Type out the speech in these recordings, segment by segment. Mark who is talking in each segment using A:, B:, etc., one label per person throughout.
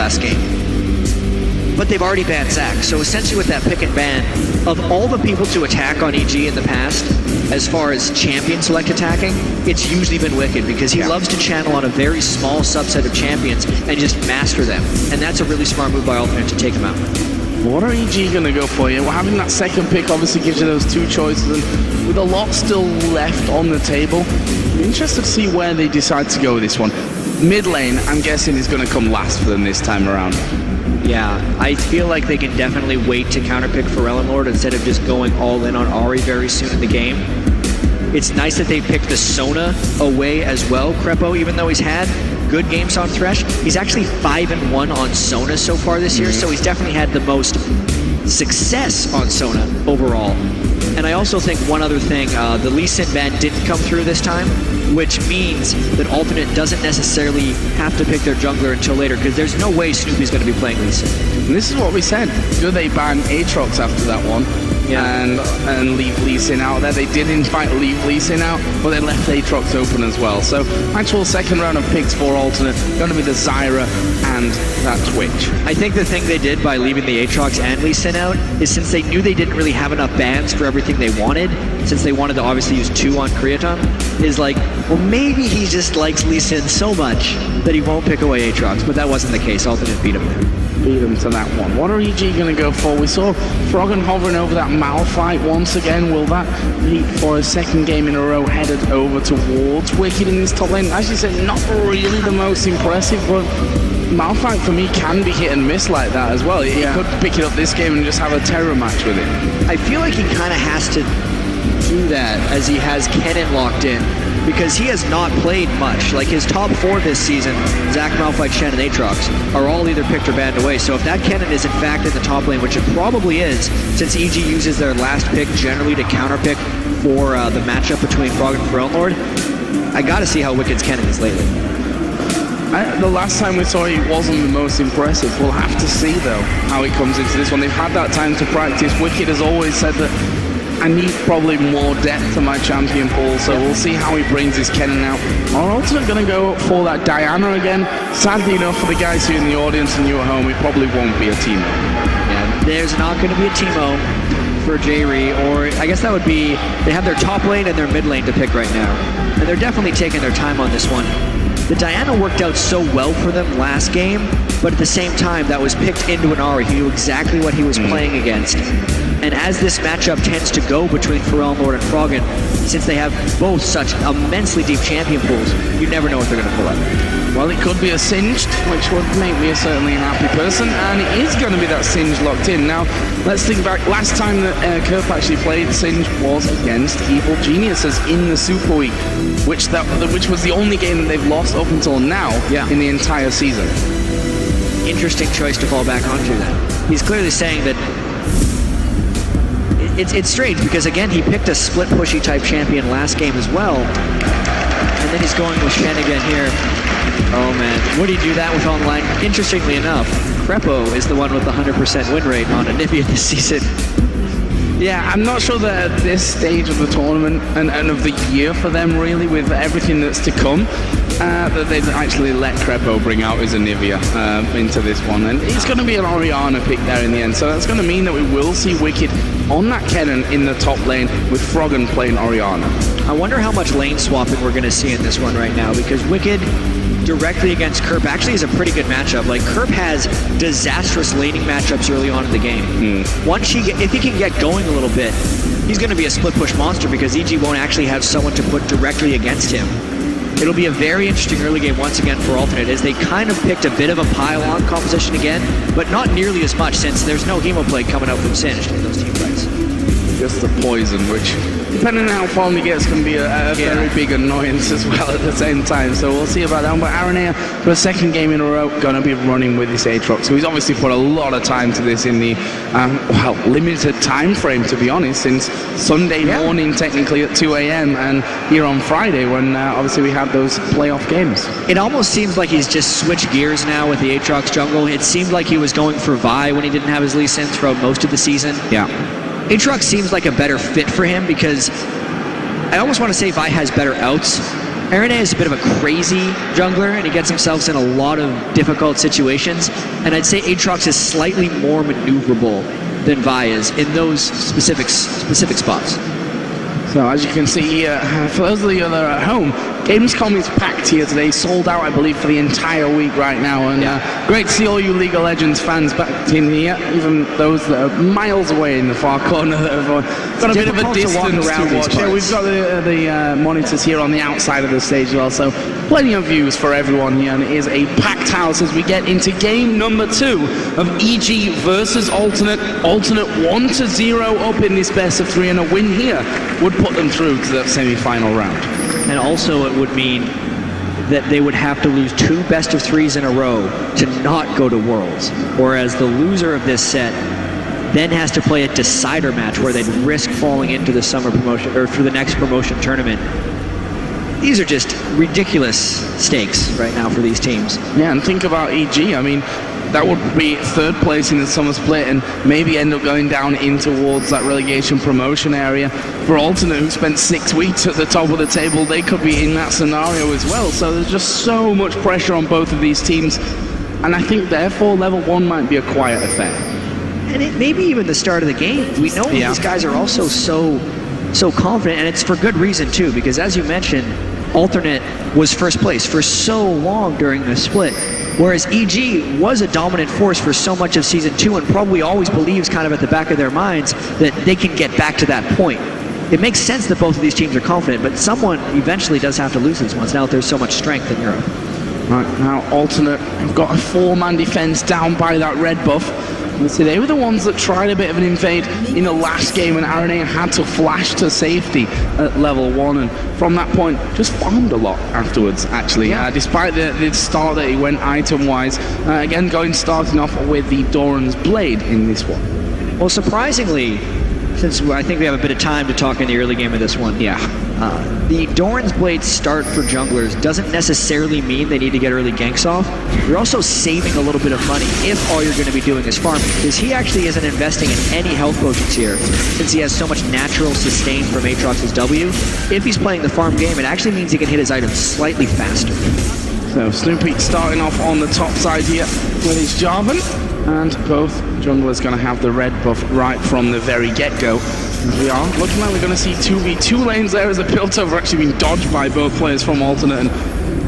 A: last game. But they've already banned Zac, so essentially with that pick and ban, of all the people to attack on EG in the past, as far as champion select attacking, it's usually been Wicked, because he loves to channel on a very small subset of champions and just master them. And that's a really smart move by Alternate to take him out.
B: What are EG going to go for here? Well, having that second pick obviously gives you those two choices, and with a lot still left on the table, I'm interested to see where they decide to go with this one. Mid lane, I'm guessing, is going to come last for them this time around.
A: Yeah, I feel like they can definitely wait to counterpick Pharrell Lord instead of just going all in on Ahri very soon in the game. It's nice that they picked the Sona away as well, Crepo, even though he's had good games on Thresh. He's actually 5-1 on Sona so far this year, so he's definitely had the most success on Sona overall. And I also think one other thing, the Lee Sin ban didn't come through this time, which means that Alternate doesn't necessarily have to pick their jungler until later, because there's no way Snoopy's going to be playing Lee Sin.
B: And this is what we said. Do they ban Aatrox after that one? Yeah. And leave Lee Sin out there? They did in fact leave Lee Sin out, but they left Aatrox open as well. So actual second round of picks for Alternate, going to be the Zyra and that Twitch.
A: I think the thing they did by leaving the Aatrox and Lee Sin out is since they knew they didn't really have enough bans for everything they wanted, since they wanted to obviously use 2 on Creaton, is like, well, maybe he just likes Lee Sin so much that he won't pick away Aatrox, but that wasn't the case. Alternate beat him there.
B: Beat him to that one. What are EG going to go for? We saw Froggen hovering over that Malphite once again. Will that be for a second game in a row headed over towards Wicked in this top lane? As you said, not really the most impressive, but Malphite for me can be hit and miss like that as well. He could pick it up this game and just have a terror match with it.
A: I feel like he kind of has to do that as he has Kennen locked in, because he has not played much. Like his top 4 this season, Zac, Malphite, Shen, and Aatrox, are all either picked or banned away. So if that Kennen is in fact in the top lane, which it probably is, since EG uses their last pick generally to counterpick for the matchup between Frog and Pharrell Lord, I gotta see how Wicked's Kennen is lately.
B: The last time we saw it wasn't the most impressive. We'll have to see though how it comes into this one. They've had that time to practice. Wicked has always said that I need probably more depth to my champion pool, so we'll see how he brings his Kennen out. Our Alternate going to go for that Diana again. Sadly enough for the guys here in the audience and you at home, it probably won't be a Teemo.
A: Yeah, there's not going to be a Teemo for J-Ree, or I guess that would be, they have their top lane and their mid lane to pick right now. And they're definitely taking their time on this one. The Diana worked out so well for them last game, but at the same time, that was picked into an Ahri. He knew exactly what he was playing against. And as this matchup tends to go between Pharrell Lord and Froggen, since they have both such immensely deep champion pools, you never know what they're going to pull out.
B: Well, it could be a Singed, which would make me certainly a happy person, and it is going to be that Singed locked in. Now, let's think back. Last time that Kerp actually played Singed was against Evil Geniuses in the Super Week, which was the only game that they've lost up until now in the entire season.
A: Interesting choice to fall back onto then. He's clearly saying that it's strange, because again, he picked a split pushy type champion last game as well, and then he's going with Shen again here. Oh man, would he do that with online? Interestingly enough, Crepo is the one with the 100% win rate on Anivia this season.
B: Yeah, I'm not sure that at this stage of the tournament and of the year for them, really, with everything that's to come, that they've actually let Crepo bring out his Anivia into this one. And it's going to be an Orianna pick there in the end, so that's going to mean that we will see Wicked on that Kennen in the top lane with Froggen playing Orianna.
A: I wonder how much lane swapping we're going to see in this one right now, because Wicked directly against Kerp actually is a pretty good matchup. Like, Kerp has disastrous laning matchups early on in the game. Once if he can get going a little bit, he's going to be a split push monster, because EG won't actually have someone to put directly against him. It'll be a very interesting early game once again for Alternate, as they kind of picked a bit of a pile-on composition again, but not nearly as much, since there's no Hemoplague coming out from Singed in those team fights.
B: Just the poison, which, depending on how far he gets, can be a very big annoyance as well at the same time. So we'll see about that one. But Aranea, for a second game in a row, going to be running with this Aatrox. So he's obviously put a lot of time to this in the, limited time frame, to be honest, since Sunday morning, technically at 2 a.m. and here on Friday when obviously we had those playoff games.
A: It almost seems like he's just switched gears now with the Aatrox jungle. It seemed like he was going for Vi when he didn't have his Lee Sin throughout most of the season.
B: Yeah.
A: Aatrox seems like a better fit for him, because I almost want to say Vi has better outs, Aranea is a bit of a crazy jungler, and he gets himself in a lot of difficult situations. And I'd say Aatrox is slightly more maneuverable than Vi is in those specific spots.
B: So as you can see here, for those of you that are at home, Gamescom is packed here today, sold out I believe for the entire week right now, and great to see all you League of Legends fans back in here, even those that are miles away in the far corner that have got a bit of a distance to watch. Yeah, we've got the monitors here on the outside of the stage as well, so plenty of views for everyone here, and it is a packed house as we get into game number 2 of EG versus Alternate. Alternate 1-0 up in this best of 3, and a win here would put them through to that semi-final round.
A: And also it would mean that they would have to lose 2 best of 3s in a row to not go to Worlds, whereas the loser of this set then has to play a decider match where they'd risk falling into the summer promotion or for the next promotion tournament. These are just ridiculous stakes right now for these teams.
B: Yeah, and think about EG. I mean, that would be 3rd place in the summer split and maybe end up going down in towards that relegation promotion area. For Alternate, who spent 6 weeks at the top of the table, they could be in that scenario as well. So there's just so much pressure on both of these teams, and I think therefore level 1 might be a quiet affair.
A: And it may be even the start of the game. We know these guys are also so confident, and it's for good reason too, because as you mentioned, Alternate was 1st place for so long during the split, whereas EG was a dominant force for so much of Season 2 and probably always believes kind of at the back of their minds that they can get back to that point. It makes sense that both of these teams are confident, but someone eventually does have to lose this once, now that there's so much strength in Europe.
B: Right, now Alternate have got a 4-man defense down by that red buff. So they were the ones that tried a bit of an invade in the last game, and Aranea had to flash to safety at level 1, and from that point just farmed a lot afterwards actually. Despite the start that he went item wise, again starting off with the Doran's Blade in this one.
A: Well, surprisingly, since I think we have a bit of time to talk in the early game of this one, the Doran's Blade start for junglers doesn't necessarily mean they need to get early ganks off. You're also saving a little bit of money if all you're going to be doing is farming, because he actually isn't investing in any health potions here, since he has so much natural sustain from Aatrox's W. If he's playing the farm game, it actually means he can hit his items slightly faster.
B: So Snoopy starting off on the top side here with his Jarvan, and both junglers going to have the red buff right from the very get-go. We are looking like we're going to see 2v2 lanes there, as the Piltover actually been dodged by both players from Alternate, and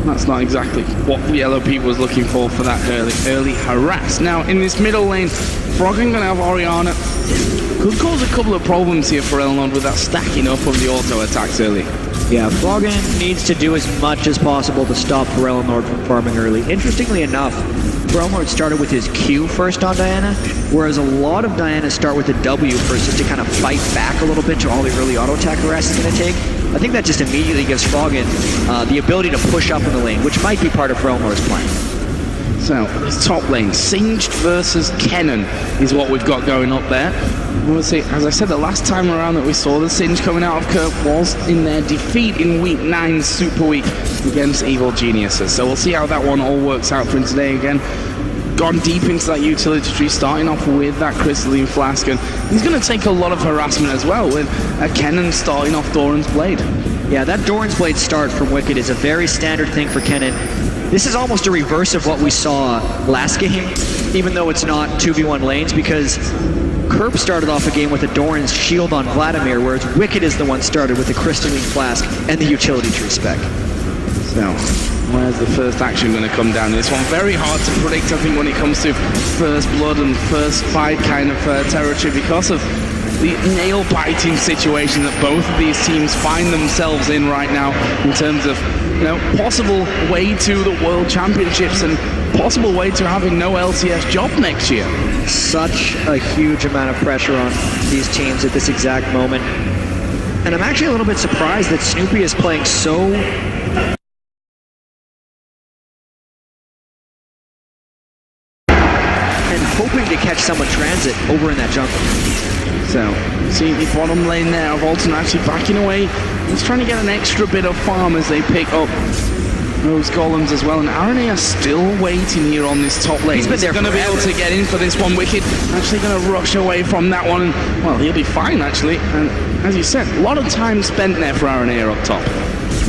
B: that's not exactly what the LOP was looking for that early harass. Now in this middle lane, Froggen going to have Orianna. Could cause a couple of problems here for Eleanor with that stacking up of the auto attacks early.
A: Yeah, Froggen needs to do as much as possible to stop Forellenord from farming early. Interestingly enough, Forellenord started with his Q first on Diana, whereas a lot of Diana start with the W first just to kind of fight back a little bit to all the early auto attack harass is going to take. I think that just immediately gives Froggen the ability to push up in the lane, which might be part of Forellenord's plan.
B: So, this top lane, Singed versus Kennen is what we've got going up there. We'll see, as I said the last time around that we saw the Singed coming out of Kirk was in their defeat in week 9 Super Week against Evil Geniuses. So we'll see how that one all works out for him today again. Gone deep into that utility tree, starting off with that Crystalline Flask, and he's going to take a lot of harassment as well with Kennen starting off Doran's Blade.
A: Yeah, that Doran's Blade start from Wicked is a very standard thing for Kennen. This is almost a reverse of what we saw last game, even though it's not 2v1 lanes, because Kerp started off a game with a Doran's Shield on Vladimir, whereas Wicked is the one started with the Crystalline Flask and the utility tree spec.
B: So, where's the first action going to come down? This one very hard to predict, I think, when it comes to first blood and first fight kind of territory, because of the nail-biting situation that both of these teams find themselves in right now in terms of, possible way to the World Championships and possible way to having no LCS job next year.
A: Such a huge amount of pressure on these teams at this exact moment. And I'm actually a little bit surprised that Snoopy is playing so and hoping to catch someone transit over in that jungle.
B: So, see the bottom lane there of Alternate actually backing away. He's trying to get an extra bit of farm as they pick up those golems as well. And Aranea still waiting here on this top lane.
A: He's been there
B: going to be able to get in for this one. Wicked actually going to rush away from that one. And, well, he'll be fine actually. And as you said, a lot of time spent there for Aranea up top.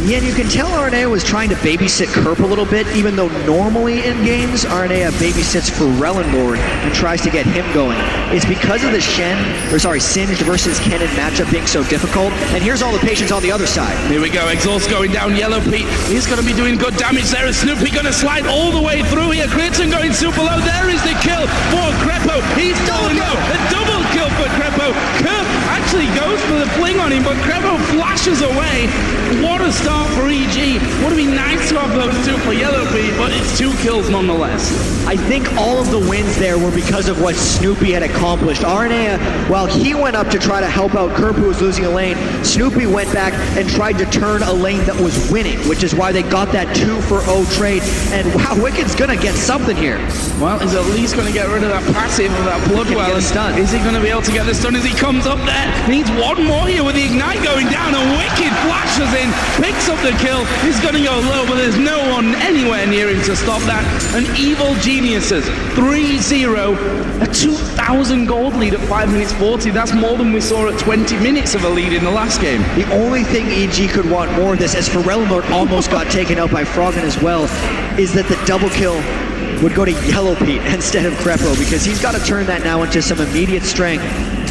A: Yeah, and you can tell RNA was trying to babysit Kerp a little bit, even though normally in games, RNA babysits for Rellenlord and tries to get him going. It's because of the Singed versus Kennen matchup being so difficult, and here's all the patience on the other side.
B: Here we go, Exhaust going down, Yellow Pete, he's going to be doing good damage there, is Snoopy going to slide all the way through here, Critton going super low, there is the kill for Krepo, he's falling low, a double kill for Krepo, Kerp actually goes for the fling on him, but Krepo flashes away. What a start for EG. Would have been nice to have those two for Yellow Pete, but it's 2 kills nonetheless.
A: I think all of the wins there were because of what Snoopy had accomplished. RNA, while he went up to try to help out Kerp, who was losing a lane, Snoopy went back and tried to turn a lane that was winning, which is why they got that 2-for-0 trade. And wow, Wicked's gonna get something here.
B: Well, he's at least going to get rid of that passive of that Bloodwell. Is he going to be able to get the stun as he comes up there? Needs one more here with the Ignite going down, and Wicked flashes in, picks up the kill. He's going to go low, but there's no one anywhere near him to stop that. And Evil Geniuses, 3-0, a 2,000 gold lead at 5 minutes 40. That's more than we saw at 20 minutes of a lead in the last game.
A: The only thing EG could want more of this, as Ferellenlord almost got taken out by Froggen as well, is that the double kill would go to Yellow Pete instead of Krepo, because he's got to turn that now into some immediate strength,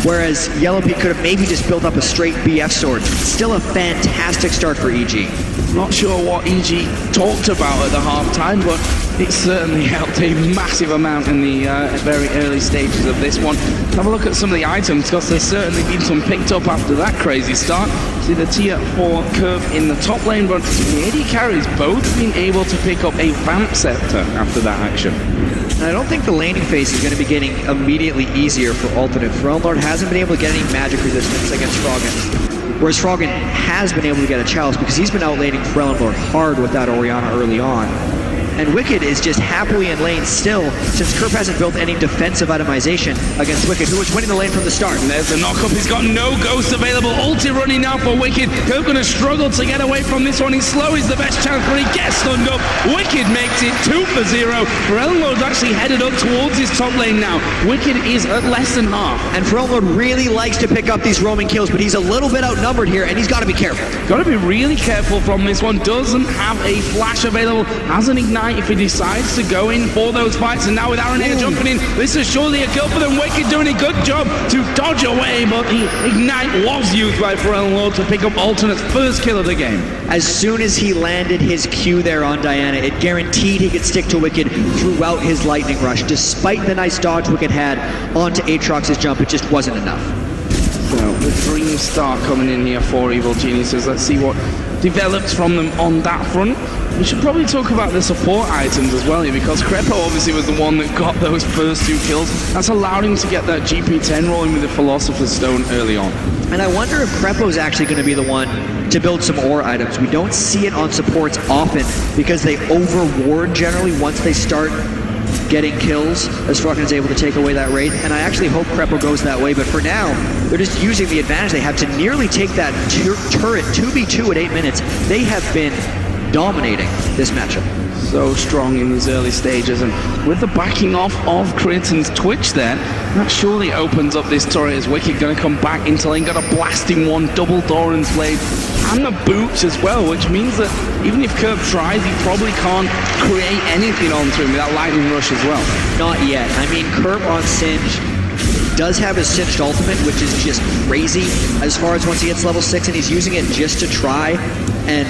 A: whereas Yellow Pete could have maybe just built up a straight BF sword. Still a fantastic start for EG.
B: Not sure what EG talked about at the half-time, but it certainly helped a massive amount in the very early stages of this one. Have a look at some of the items, because there's certainly been some picked up after that crazy start. See the tier 4 curve in the top lane, but the AD carries both been able to pick up a Vamp Scepter after that action.
A: And I don't think the laning phase is going to be getting immediately easier for Alternate. Ferellenlord hasn't been able to get any magic resistance against Froggen, whereas Froggen has been able to get a chalice because he's been outlaning Ferellenlord hard with that Orianna early on. And Wicked is just happily in lane still, since Kerp hasn't built any defensive itemization against Wicked, who was winning the lane from the start.
B: And there's the knock-up, he's got no ghost available, ulti running now for Wicked. Kerp gonna struggle to get away from this one, he's slow, he's the best chance, but he gets stunned up. Wicked makes it 2-0. Ferellenlord's actually headed up towards his top lane now. Wicked is at less than half.
A: And Ferellenlord really likes to pick up these roaming kills, but he's a little bit outnumbered here, and he's got to be careful.
B: Got to be really careful from this one. Doesn't have a flash available, has an ignite if he decides to go in for those fights, and now with RNA jumping in, this is surely a kill for them. Wicked doing a good job to dodge away, but the ignite was used by Ferellenlord to pick up Alternate's first kill of the game.
A: As soon as he landed his Q there on Diana, it guaranteed he could stick to Wicked throughout his lightning rush. Despite the nice dodge Wicked had onto Aatrox's jump, it just wasn't enough.
B: So the Dream Star coming in here for Evil Geniuses. Let's see what develops from them on that front. We should probably talk about the support items as well here, because Krepo obviously was the one that got those first 2 kills. That's allowed him to get that GP10 rolling with the Philosopher's Stone early on.
A: And I wonder if Krepo's actually going to be the one to build some ore items. We don't see it on supports often because they overward generally once they start getting kills, as Froggen is able to take away that rate. And I actually hope Krepo goes that way, but for now, they're just using the advantage they have to nearly take that turret 2v2 at 8 minutes. They have been dominating this matchup.
B: So strong in these early stages, and with the backing off of Critton's Twitch there, that surely opens up this turret as Wicked going to come back into lane, got a blasting one, double Doran's Blade, and the boots as well, which means that even if Kerp tries, he probably can't create anything onto him with that lightning rush as well.
A: Not yet. I mean, Kerp on Singe does have his Singed ultimate, which is just crazy as far as once he hits level 6, and he's using it just to try and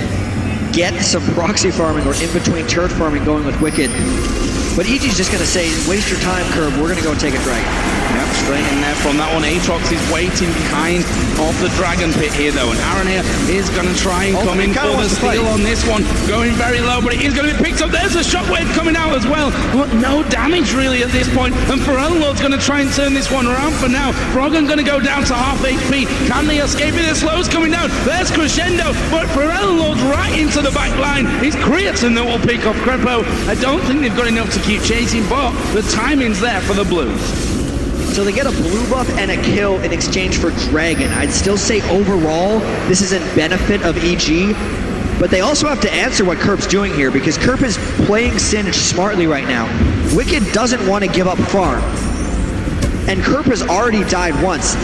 A: get some proxy farming or in-between turret farming going with Wicked. But EG's just going to say, waste your time, Kerb, we're going to go take a dragon.
B: Yep, straight in there from that one. Aatrox is waiting behind off the dragon pit here though, and Aranea is going to try and come in for the steal on this one. Going very low, but it is going to be picked up. There's a shockwave coming out as well, but no damage really at this point, and Ferellenlord's going to try and turn this one around for now. Froggen going to go down to half HP. Can they escape it? The slow's coming down. There's Crescendo, but Ferellenlord's right into the back line. It's Creatine that will pick off Krepo. I don't think they've got enough to keep chasing, but the timing's there for the Blues.
A: So they get a blue buff and a kill in exchange for Dragon. I'd still say overall, this is in benefit of EG, but they also have to answer what Kerp's doing here, because Kerp is playing Singe smartly right now. Wicked doesn't want to give up farm, and Kerp has already died once.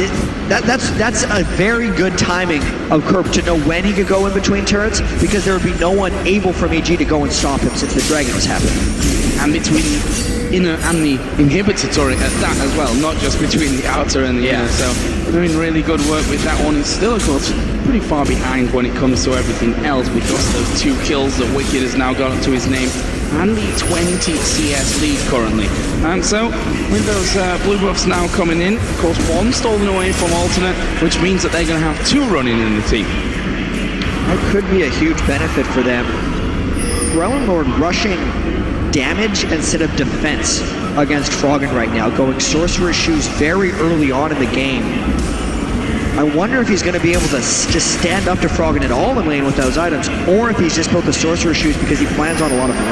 A: That's a very good timing of Kerp to know when he could go in between turrets, because there would be no one able from EG to go and stop him since the dragon was happening.
B: And between the inner and the inhibitor turret at that as well, not just between the outer and the inner. So doing really good work with that one. He's still, of course, pretty far behind when it comes to everything else, because those 2 kills that Wicked has now got up to his name, and the 20 CS lead currently. And so, with those blue buffs now coming in, of course, 1 stolen away from alternate, which means that they're going to have 2 running in the team.
A: That could be a huge benefit for them. Lord rushing damage instead of defense against Froggen right now, going Sorcerer's Shoes very early on in the game. I wonder if he's going to be able to just stand up to Froggen at all in lane with those items, or if he's just built the Sorcerer's Shoes because he plans on a lot of them.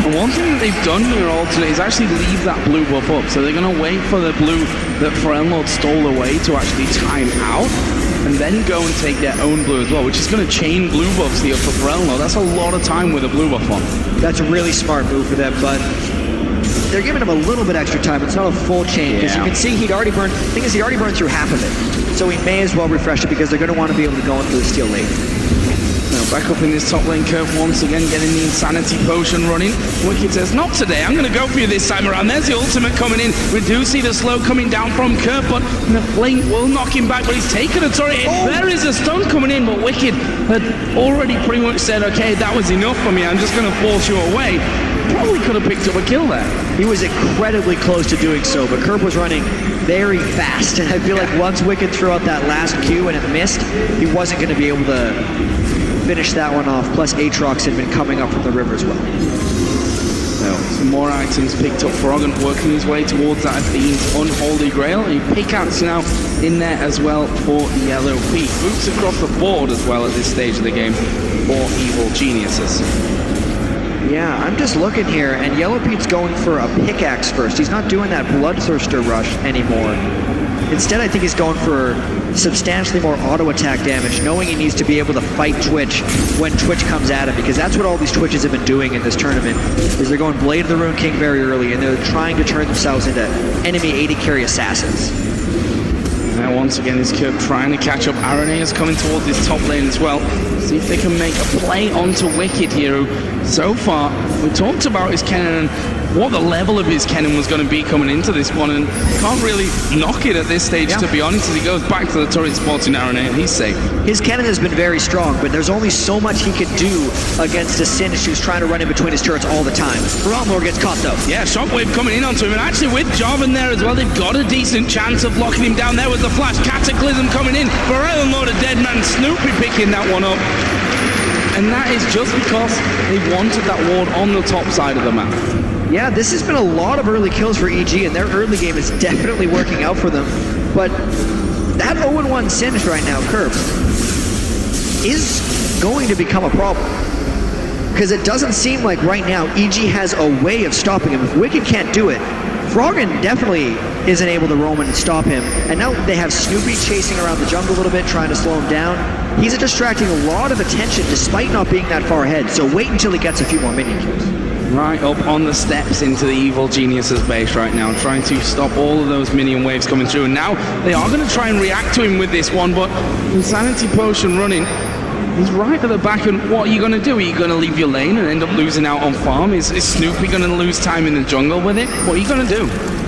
B: And one thing that they've done here alternate is actually leave that blue buff up. So they're going to wait for the blue that Lord stole away to actually time out, and then go and take their own blue as well, which is going to chain blue buffs here for Lord. That's a lot of time with a blue buff on. That's
A: a really smart move for them, but they're giving him a little bit extra time. It's not a full chain, because you can see he'd already burned, the thing is he already burned through half of it. So he may as well refresh it, because they're going to want to be able to go into the steal lane.
B: Now back up in this top lane, Kerp once again getting the Insanity Potion running. Wicked says, not today, I'm going to go for you this time around. There's the ultimate coming in. We do see the slow coming down from Kerp, but the flame will knock him back, but he's taken a turret. There is a stun coming in, but Wicked had already pretty much said, okay, that was enough for me, I'm just going to force you away. Probably could have picked up a kill there.
A: He was incredibly close to doing so, but Kerp was running very fast, and I feel like once Wicked threw out that last Q and it missed, he wasn't going to be able to finish that one off. Plus Aatrox had been coming up from the river as well.
B: So some more items picked up. Froggen working his way towards that Athene's Unholy Grail. A pickaxe now in there as well for Yellow P. Boots across the board as well at this stage of the game for Evil Geniuses.
A: Yeah, I'm just looking here, and Yellow Pete's going for a pickaxe first. He's not doing that Bloodthirster rush anymore. Instead, I think he's going for substantially more auto attack damage, knowing he needs to be able to fight Twitch when Twitch comes at him, because that's what all these Twitches have been doing in this tournament, is they're going Blade of the Rune King very early, and they're trying to turn themselves into enemy AD carry assassins.
B: Now once again is Kerp trying to catch up. RNA is coming towards this top lane as well. See if they can make a play onto Wicked here, who so far we talked about his Kennen and what the level of his Kennen was going to be coming into this one, and can't really knock it at this stage, to be honest, as he goes back to the turret spots in RNA and he's safe.
A: His Kennen has been very strong, but there's only so much he could do against a Sinish who's trying to run in between his turrets all the time. Lord gets caught though.
B: Yeah, Shockwave coming in onto him, and actually with Jarvan there as well, they've got a decent chance of locking him down. There was the flash, Cataclysm coming in, Lord a dead man, Snoopy picking that one up. And that is just because they wanted that ward on the top side of the map.
A: Yeah, this has been a lot of early kills for EG, and their early game is definitely working out for them. But that 0-1 Sinish right now, Kerp, is going to become a problem. Because it doesn't seem like right now EG has a way of stopping him. If Wicked can't do it, Froggen definitely isn't able to roam and stop him. And now they have Snoopy chasing around the jungle a little bit, trying to slow him down. He's distracting a lot of attention despite not being that far ahead. So wait until he gets a few more minion kills.
B: Right up on the steps into the Evil Geniuses base right now, trying to stop all of those minion waves coming through. And now they are going to try and react to him with this one, but Insanity Potion running. He's right at the back, and what are you going to do? Are you going to leave your lane and end up losing out on farm? Is Snoopy going to lose time in the jungle with it? What are you going to do?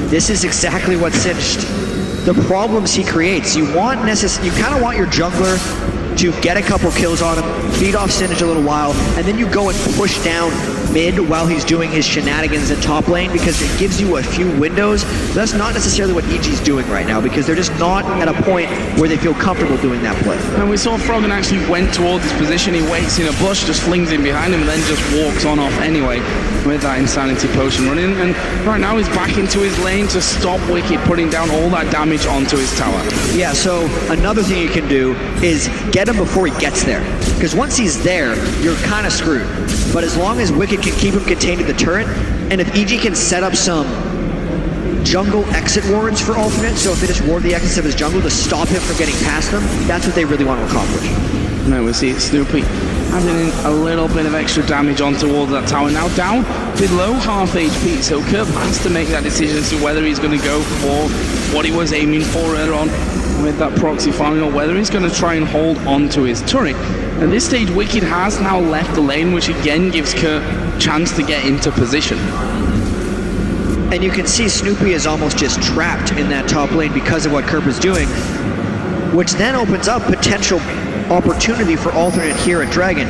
A: This is exactly what Sinish, the problems he creates. You kind of want your jungler to get a couple kills on him, feed off Sinish a little while, and then you go and push down mid while he's doing his shenanigans in top lane, because it gives you a few windows. That's not necessarily what EG's doing right now, because they're just not at a point where they feel comfortable doing that play.
B: And we saw Froggen actually went towards his position. He waits in a bush, just flings in behind him, and then just walks on off anyway with that Insanity Potion running. And right now he's back into his lane to stop Wicked putting down all that damage onto his tower.
A: Yeah, so another thing you can do is get him before he gets there, because once he's there, you're kind of screwed. But as long as Wicked can keep him contained in the turret, and if EG can set up some jungle exit wards for alternate, so if they just ward the exits of his jungle to stop him from getting past them, that's what they really want to accomplish.
B: Now we see Snoopy adding in a little bit of extra damage on towards that tower. Now down below half HP, so Kerp has to make that decision as to whether he's going to go for what he was aiming for earlier on. with that proxy farming, or whether he's going to try and hold on to his turret. At this stage, Wicked has now left the lane, which again gives Kurt a chance to get into position.
A: And you can see Snoopy is almost just trapped in that top lane because of what Kerp is doing, which then opens up potential opportunity for alternate here at Dragon.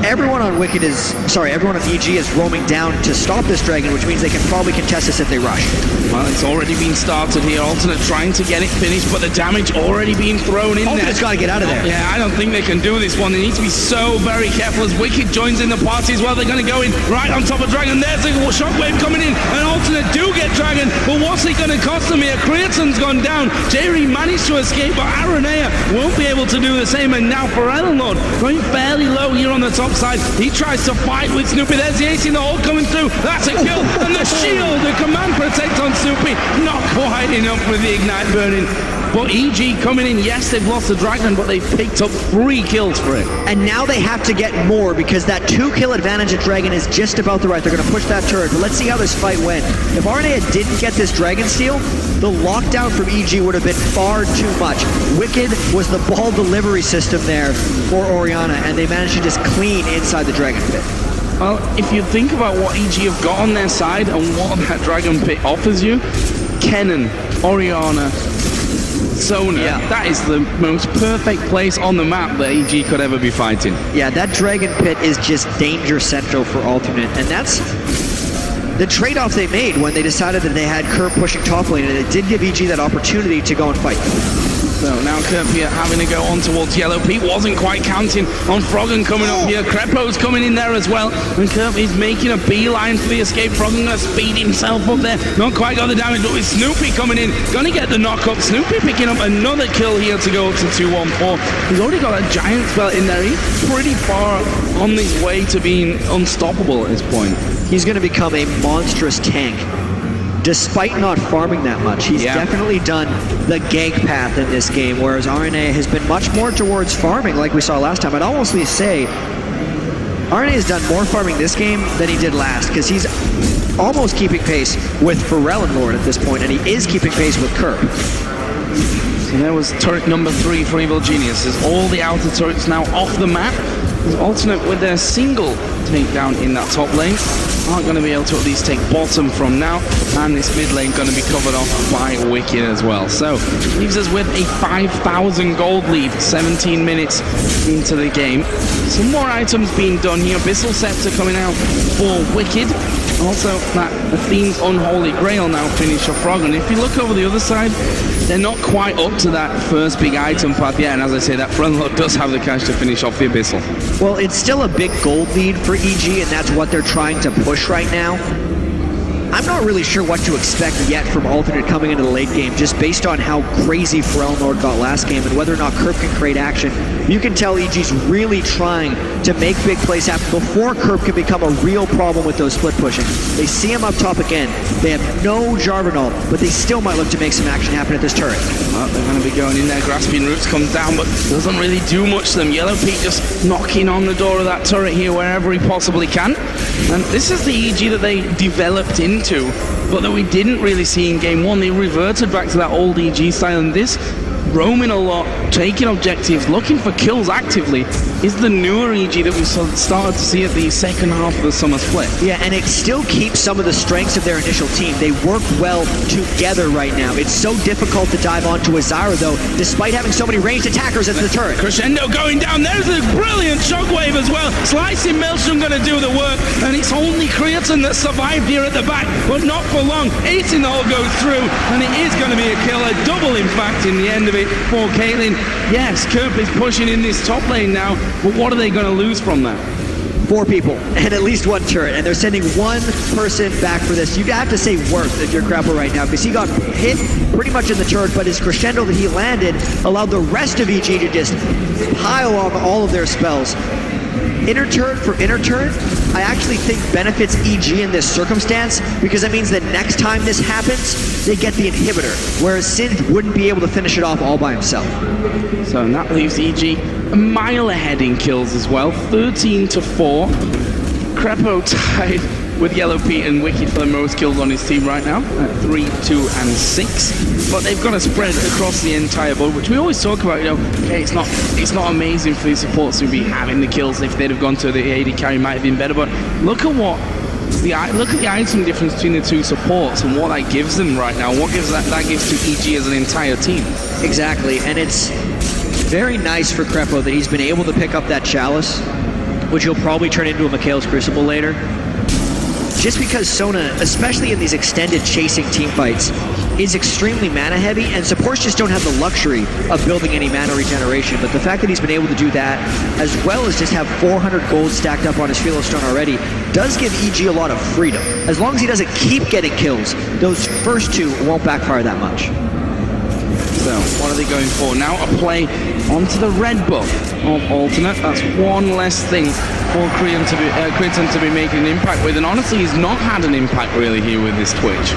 A: Everyone on EG is roaming down to stop this Dragon, which means they can probably contest this if they rush.
B: Well, it's already been started here. Alternate trying to get it finished, but the damage already being thrown in there.
A: Alternate's got to get out of there.
B: Yeah, I don't think they can do this one. They need to be so very careful as Wicked joins in the party as well. They're going to go in right on top of Dragon. There's a shockwave coming in, and Alternate do get Dragon, but what's it going to cost them here? Creaton's gone down. Jerry managed to escape, but Aranea won't be able to do the same, and now for Ellenlord, going fairly low here on the top side. He tries to fight with Snoopy. There's the ace in the hole coming through. That's a kill, and the shield, the command protect on Snoopy, not quite enough with the ignite burning. But EG coming in, yes, they've lost the Dragon, but they've picked up 3 kills for it.
A: And now they have to get more, because that 2-kill advantage at Dragon is just about the right. They're going to push that turret, but let's see how this fight went. If Arnea didn't get this Dragon steal, the lockdown from EG would have been far too much. Wicked was the ball delivery system there for Orianna, and they managed to just clean inside the Dragon pit.
B: Well, if you think about what EG have got on their side and what that Dragon pit offers you, Kennen, Orianna, Sona, that is the most perfect place on the map that EG could ever be fighting.
A: Yeah, that Dragon pit is just danger central for Alternate, and that's the trade-off they made when they decided that they had Kerp pushing top lane, and it did give EG that opportunity to go and fight.
B: So now Kerp here having to go on towards Yellow. Pete wasn't quite counting on Froggen coming up here. Crepo's coming in there as well. And Kerp is making a beeline for the escape. Froggen going to speed himself up there. Not quite got the damage, but with Snoopy coming in, going to get the knock-up. Snoopy picking up another kill here to go up to 2-1-4. He's already got a giant spell in there. He's pretty far on his way to being unstoppable at this point.
A: He's going to become a monstrous tank. Despite not farming that much, he's definitely done the gank path in this game, whereas RNA has been much more towards farming like we saw last time. I'd almost say RNA has done more farming this game than he did last, because he's almost keeping pace with Ellenlord at this point, and he is keeping pace with Kerp.
B: So there was turret number 3 for Evil Genius. As all the outer turrets now off the map. Alternate with their single takedown in that top lane. Aren't going to be able to at least take bottom from now, and this mid lane going to be covered off by Wicked as well. So leaves us with a 5,000 gold lead, 17 minutes into the game. Some more items being done here. Abyssal Scepter coming out for Wicked. Also, that Athene's Unholy Grail now finished off Froggen. If you look over the other side, they're not quite up to that first big item path yet, and as I say, that Frontload does have the cash to finish off the Abyssal.
A: Well, it's still a big gold lead for EG, and that's what they're trying to push right now. I'm not really sure what to expect yet from Alternate coming into the late game, just based on how crazy Ellenlord got last game and whether or not Kerp can create action. You can tell EG's really trying to make big plays happen before Kerp can become a real problem with those split pushing. They see him up top again. They have no Jarvanol, but they still might look to make some action happen at this turret.
B: Well, they're going to be going in there. Grasping Roots comes down, but doesn't really do much to them. Yellow Pete just knocking on the door of that turret here wherever he possibly can. And this is the EG that they developed into, but that we didn't really see in Game 1. They reverted back to that old EG style, and this roaming a lot, taking objectives, looking for kills actively, is the newer EG that we started to see at the second half of the summer split.
A: Yeah, and it still keeps some of the strengths of their initial team. They work well together right now. It's so difficult to dive onto a Zyra, though, despite having so many ranged attackers at the turret.
B: Crescendo going down. There's a brilliant shockwave as well. Slicing Maelstrom going to do the work, and it's only Creaton that survived here at the back, but not for long. Ace in the hole goes through, and it is going to be a kill, a double in fact in the end of it for Caitlyn. Yes, Kerp is pushing in this top lane now, but what are they going to lose from that?
A: 4 people and at least 1 turret, and they're sending 1 person back for this. You have to say Worth if you're Crapple right now, because he got hit pretty much in the turret, but his crescendo that he landed allowed the rest of EG to just pile on all of their spells. Inner turret for inner turret, I actually think benefits EG in this circumstance, because that means that next time this happens, they get the inhibitor, whereas Synth wouldn't be able to finish it off all by himself.
B: So that leaves EG a mile ahead in kills as well, 13-4. Crepo tied with Yellow Pete and Wicked for the most kills on his team right now at 3, 2, and 6. But they've got to spread across the entire board, which we always talk about. You know, okay, it's not amazing for these supports to be having the kills. If they'd have gone to the AD carry, might have been better. But look at the item difference between the two supports and what that gives them right now. What gives that gives to EG as an entire team.
A: Exactly, and it's very nice for Crepo that he's been able to pick up that Chalice, which he'll probably turn into a Mikhail's Crucible later. Just because Sona, especially in these extended chasing team fights, is extremely mana heavy, and supports just don't have the luxury of building any mana regeneration. But the fact that he's been able to do that, as well as just have 400 gold stacked up on his Philo Stone already, does give EG a lot of freedom. As long as he doesn't keep getting kills, those first two won't backfire that much.
B: So, what are they going for? Now a play onto the red buff of Alternate. That's one less thing for Kriton to be making an impact with. And honestly, he's not had an impact really here with this Twitch.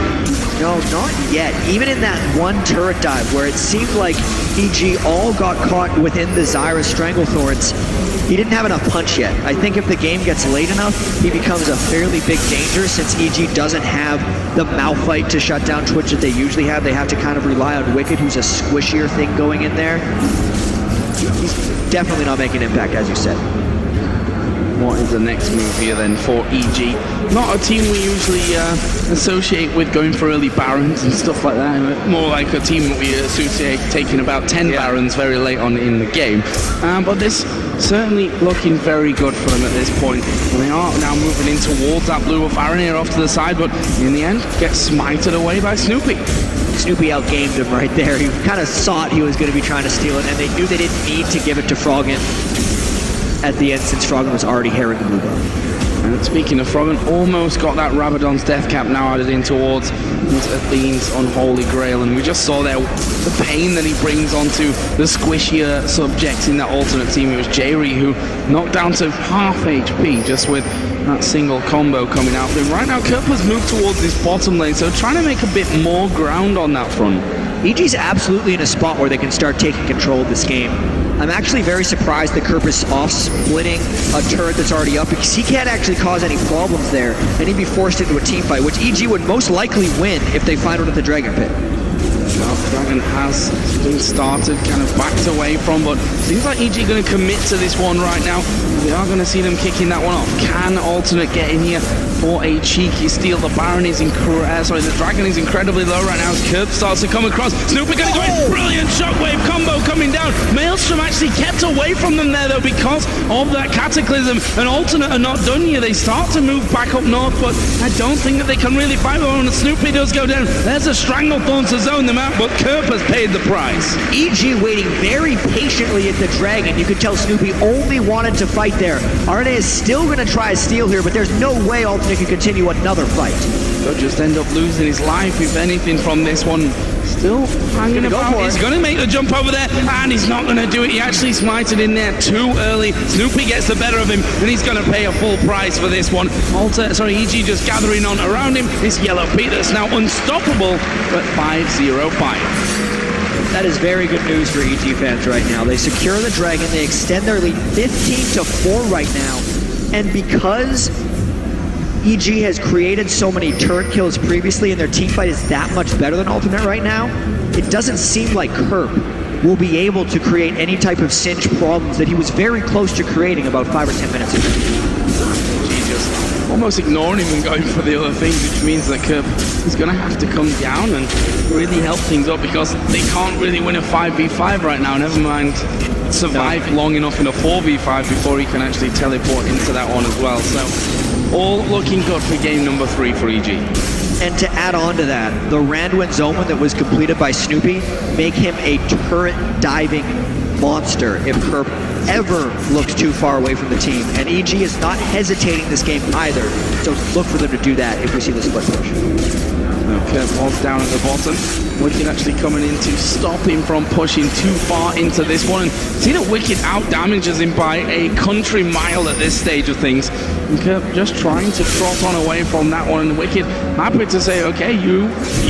A: No, not yet. Even in that one turret dive where it seemed like EG all got caught within the Zyra Stranglethorns, he didn't have enough punch yet. I think if the game gets late enough, he becomes a fairly big danger since EG doesn't have the Malphite to shut down Twitch that they usually have. They have to kind of rely on Wicked, who's a squishier thing going in there. He's definitely not making an impact, as you said.
B: What is the next move here then for EG? Not a team we usually associate with going for early Barons and stuff like that. More like a team that we associate taking about 10 Barons very late on in the game. But this certainly looking very good for them at this point. And they are now moving in towards that blue of Aranir off to the side, but in the end get smited away by Snoopy.
A: Snoopy outgamed him right there. He kind of thought he was going to be trying to steal it, and they knew they didn't need to give it to Froggen at the end since Froggen was already herring the blue buff.
B: And speaking of Froggen, almost got that Rabadon's Death Cap now added in towards his Athene's Unholy Grail, and we just saw there the pain that he brings onto the squishier subjects in that alternate team. It was Jerry who knocked down to half HP just with that single combo coming out. But right now, Kerpa's moved towards this bottom lane, so trying to make a bit more ground on that front.
A: EG's absolutely in a spot where they can start taking control of this game. I'm actually very surprised that Kerpa's off-splitting a turret that's already up, because he can't actually cause any problems there, and he'd be forced into a team fight, which EG would most likely win if they find one at the Dragon Pit.
B: Well, Dragon has been started, kind of backed away from, but seems like EG going to commit to this one right now. We are going to see them kicking that one off. Can Alternate get in here for a cheeky steal? The Baron is the Dragon is incredibly low right now as Kerp starts to come across. Snoopy going to go in. Brilliant shockwave combo coming down. Maelstrom actually kept away from them there though because of that Cataclysm, and Alternate are not done here. They start to move back up north, but I don't think that they can really fight when Snoopy does go down. There's a Stranglethorn to zone them out, but Kerp has paid the price.
A: EG waiting very patiently at the Dragon. You could tell Snoopy only wanted to fight there. RNA is still going to try a steal here, but there's no way Alternate can continue another fight.
B: He'll just end up losing his life, if anything, from this one. Still hanging about. He's going to make the jump over there, and he's not going to do it. He actually smited in there too early. Snoopy gets the better of him, and he's going to pay a full price for this one. EG just gathering on around him. This Yellow Pete that's now unstoppable at 5-0-5.
A: That is very good news for EG fans right now. They secure the Dragon, they extend their lead 15-4 right now, and because EG has created so many turret kills previously and their team fight is that much better than Ultimate right now, it doesn't seem like Kerp will be able to create any type of cinch problems that he was very close to creating about 5 or 10 minutes ago.
B: EG just almost ignoring him and going for the other things, which means that Kerp is going to have to come down and really help things up because they can't really win a 5v5 right now, never mind survive long enough in a 4v5 before he can actually teleport into that one as well. So all looking good for game number 3 for EG.
A: And to add on to that, the Randuin Zoman that was completed by Snoopy make him a turret diving monster if Kerp ever looks too far away from the team. And EG is not hesitating this game either, so look for them to do that if we see the split push.
B: Kurt was down at the bottom. Wicked actually coming in to stop him from pushing too far into this one. And see that Wicked out damages him by a country mile at this stage of things. And Kurt just trying to trot on away from that one. And Wicked happy to say, okay, you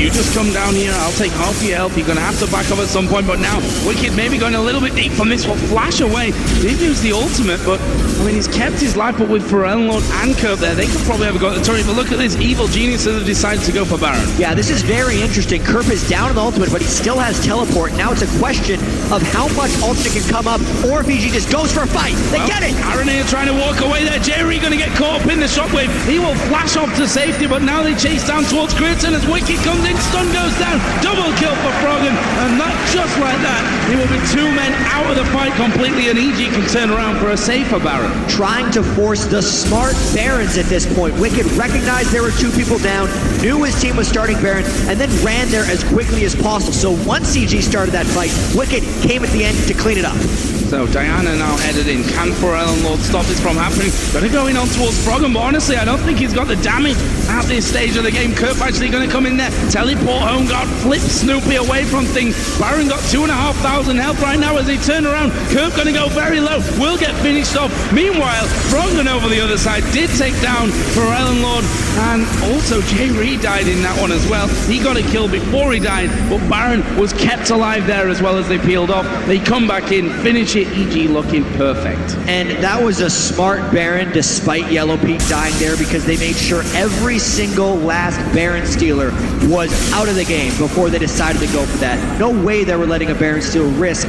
B: just come down here. I'll take half your health. You're going to have to back up at some point. But now Wicked maybe going a little bit deep from this one. Flash away. Did use the ultimate, but I mean, he's kept his life. But with Pharrell and Kurt there, they could probably have got the turret. But look at this. Evil geniuses have decided to go for Baron.
A: Yeah, this is very interesting. Kerp is down in the ultimate, but he still has teleport. Now it's a question of how much ultimate can come up, or if EG just goes for a fight. They get it!
B: Aranea trying to walk away there. Jerry going to get caught up in the shockwave. He will flash off to safety, but now they chase down towards Creighton as Wicked comes in. Stun goes down. Double kill for Froggen, and not just like that. There will be two men out of the fight completely, and EG can turn around for a safer Baron.
A: Trying to force the smart Barons at this point. Wicked recognized there were two people down, knew his team was starting Baron, and then ran there as quickly as possible. So once CG started that fight, Wicked came at the end to clean it up.
B: So Diana now headed in. Can Pharrell and Lord stop this from happening? Gonna go in on towards Froggen, but honestly, I don't think he's got the damage at this stage of the game. Kerp actually gonna come in there. Teleport home guard, flip Snoopy away from things. Baron got 2,500 health right now as they turn around. Kerp gonna go very low, will get finished off. Meanwhile, Froggen over the other side did take down Pharrell and Lord, and also Jay Reed died in that one as well. He got a kill before he died, but Baron was kept alive there as well as they peeled off. They come back in, finish it, EG looking perfect.
A: And that was a smart Baron despite Yellow Pete dying there, because they made sure every single last Baron stealer was out of the game before they decided to go for that. No way they were letting a Baron steal risk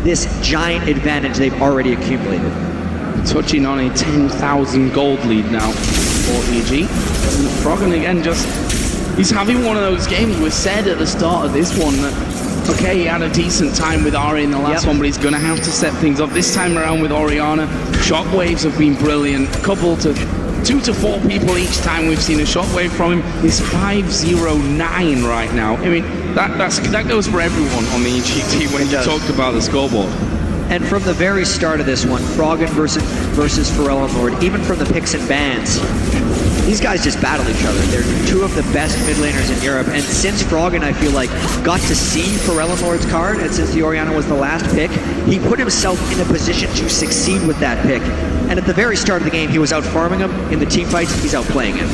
A: this giant advantage they've already accumulated.
B: Touching on a 10,000 gold lead now for EG. And Froggen again he's having one of those games. We said at the start of this one that, okay, he had a decent time with Ari in the last one, but he's going to have to set things up. This time around with Orianna, shockwaves have been brilliant. A couple to 2 to 4 people each time we've seen a shockwave from him. He's 509 right now. I mean, that goes for everyone on the EG team when you talked about the scoreboard.
A: And from the very start of this one, Froggen versus Pharrell and Lord, even from the picks and bans, these guys just battle each other. They're two of the best mid laners in Europe. And since Froggen, I feel like, got to see Pharrell and Lord's card, and since the Orianna was the last pick, he put himself in a position to succeed with that pick. And at the very start of the game, he was out farming him. In the team fights, he's out playing him.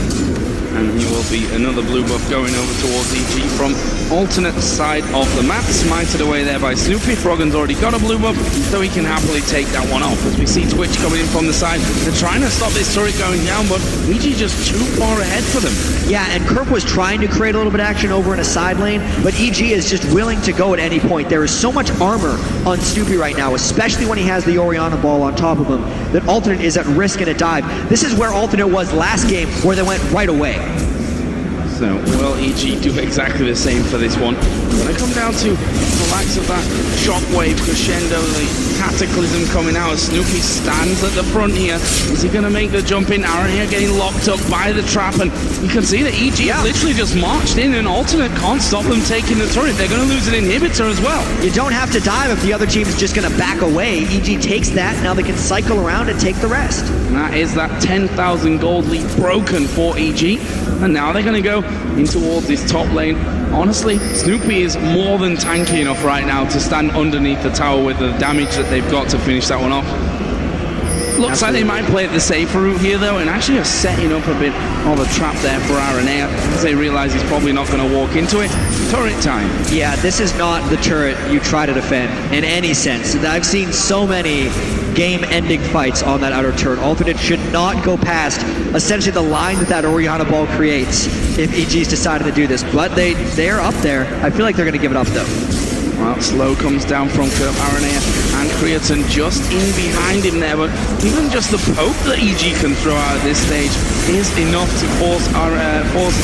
B: And he will be another blue buff going over towards EG from alternate side of the map. Smited away there by Snoopy. Froggen's already got a blue buff, so he can happily take that one off. As we see Twitch coming in from the side, they're trying to stop this turret going down, but EG just too far ahead for them.
A: Yeah, and Kerp was trying to create a little bit of action over in a side lane, but EG is just willing to go at any point. There is so much armor on Snoopy right now, especially when he has the Orianna ball on top of him, that Alternate is at risk in a dive. This is where Alternate was last game, where they went right away.
B: So, will EG do exactly the same for this one? When I come down to the likes of that shockwave crescendo, the cataclysm coming out as Snoopy stands at the front here. Is he going to make the jump in? Aaron here getting locked up by the trap, and you can see that EG literally just marched in, and Alternate can't stop them taking the turret. They're going to lose an inhibitor as well.
A: You don't have to dive if the other team is just going to back away. EG takes that, now they can cycle around and take the rest.
B: And that is that 10,000 gold lead broken for EG, and now they're going to go in towards this top lane. Honestly, Snoopy is more than tanky enough right now to stand underneath the tower with the damage that they've got to finish that one off. Looks like they might play it the safer route here though, and actually are setting up a bit of a trap there for Aranea as they realize he's probably not going to walk into it. Turret time. Yeah,
A: this is not the turret you try to defend in any sense. I've seen so many game-ending fights on that outer turret. Alternate should not go past essentially the line that Orianna ball creates if EG's decided to do this, but they're up there. I feel like they're going to give it up though.
B: Well, slow comes down from Kurt Aranea and Creaton just in behind him there, but even just the poke that EG can throw out at this stage is enough to force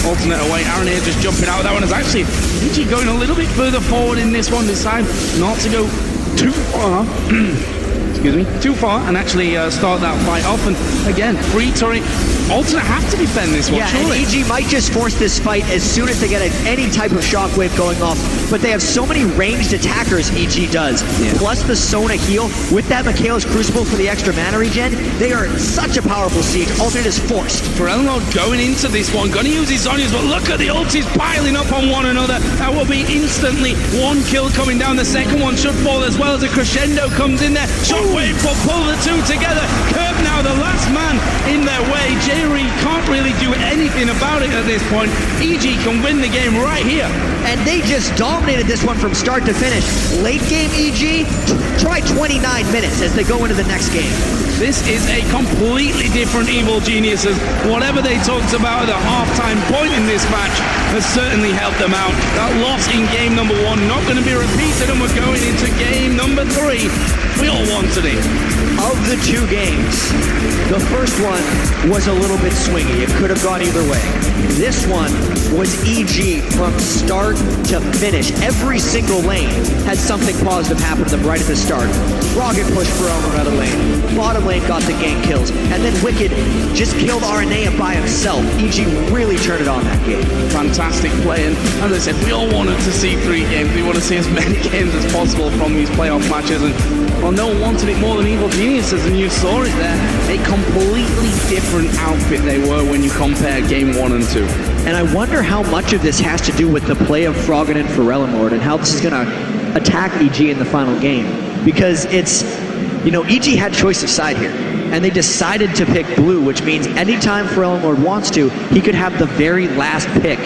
B: Alternate away. Aranea just jumping out of that one. Is actually EG going a little bit further forward in this one, decide not to go too far. too far and actually start that fight off. And again, free turret. Alternate have to defend this one,
A: yeah,
B: surely.
A: and EG might just force this fight as soon as they get any type of shockwave going off. But they have so many ranged attackers, EG does.
B: Yeah.
A: Plus the Sona heal. With that Michaela's Crucible for the extra mana regen, they are such a powerful siege. Alternate is forced.
B: Forellenlord going into this one, going to use his Zhonya's, but look at the ultis piling up on one another. That will be instantly one kill coming down. The second one should fall as well as a crescendo comes in there. Shockwave will pull the two together. Curb now the last man in their way. J-Reed can't really do anything about it at this point. EG can win the game right here.
A: And they just dominated this one from start to finish. Late game EG, try 29 minutes as they go into the next game.
B: This is a completely different Evil Geniuses. Whatever they talked about at the halftime point in this match has certainly helped them out. That loss in game number 1 not going to be repeated, and we're going into game number 3. We all wanted it.
A: Of the two games, the first one was a little bit swingy. It could have gone either way. This one was EG from start to finish. Every single lane had something positive happen to them right at the start. Rocket pushed for Elmer out of lane. Bottom lane got the gank kills. And then Wicked just killed Aranea by himself. EG really turned it on that game.
B: Fantastic play. And as I said, we all wanted to see 3 games. We want to see as many games as possible from these playoff matches. And well, no one wanted it more than Evil Geniuses, and you saw it there. A completely different outfit they were when you compare game 1 and 2.
A: And I wonder how much of this has to do with the play of Froggen and Forellenlord and how this is going to attack EG in the final game. Because it's, you know, EG had choice of side here. And they decided to pick blue, which means anytime Forellenlord wants to, he could have the very last pick.